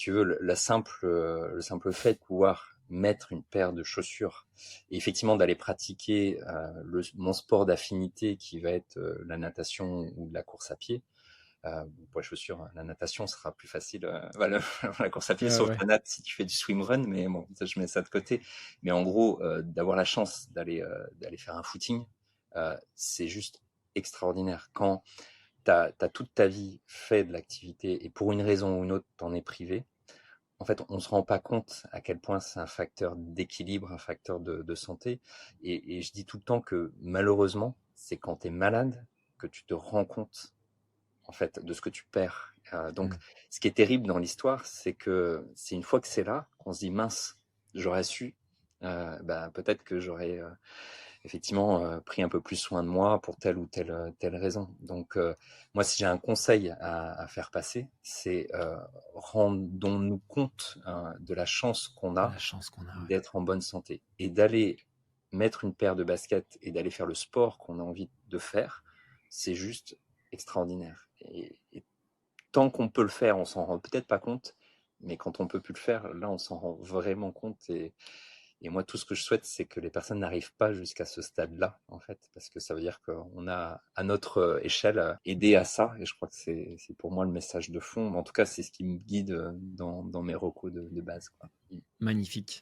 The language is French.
tu veux, le simple fait de pouvoir mettre une paire de chaussures et effectivement d'aller pratiquer mon sport d'affinité qui va être la natation ou la course à pied. Pour les chaussures, la natation sera plus facile. Voilà, la course à pied, Ouais, sauf ouais. la natte si tu fais du swim run, mais bon, ça, je mets ça de côté. Mais en gros, d'avoir la chance d'aller faire un footing, c'est juste extraordinaire. Quand t'as toute ta vie fait de l'activité et pour une raison ou une autre, t'en es privé, en fait, on se rend pas compte à quel point c'est un facteur d'équilibre, un facteur de santé. Et je dis tout le temps que malheureusement, c'est quand tu es malade que tu te rends compte en fait de ce que tu perds. Donc, Mm. ce qui est terrible dans l'histoire, c'est que c'est une fois que c'est là qu'on se dit mince, j'aurais su. Bah, peut-être que j'aurais effectivement pris un peu plus soin de moi pour telle ou telle raison. Donc, moi, si j'ai un conseil à faire passer, c'est rendons-nous compte de la chance qu'on De a la chance qu'on a, ouais. d'être en bonne santé et d'aller mettre une paire de baskets et d'aller faire le sport qu'on a envie de faire, c'est juste extraordinaire. Et tant qu'on peut le faire, on s'en rend peut-être pas compte, mais quand on peut plus le faire, là, on s'en rend vraiment compte. Et moi, tout ce que je souhaite, c'est que les personnes n'arrivent pas jusqu'à ce stade-là, en fait, parce que ça veut dire qu'on a, à notre échelle, aidé à ça. Et je crois que c'est pour moi le message de fond. En tout cas, c'est ce qui me guide dans mes recos de base, quoi. Magnifique.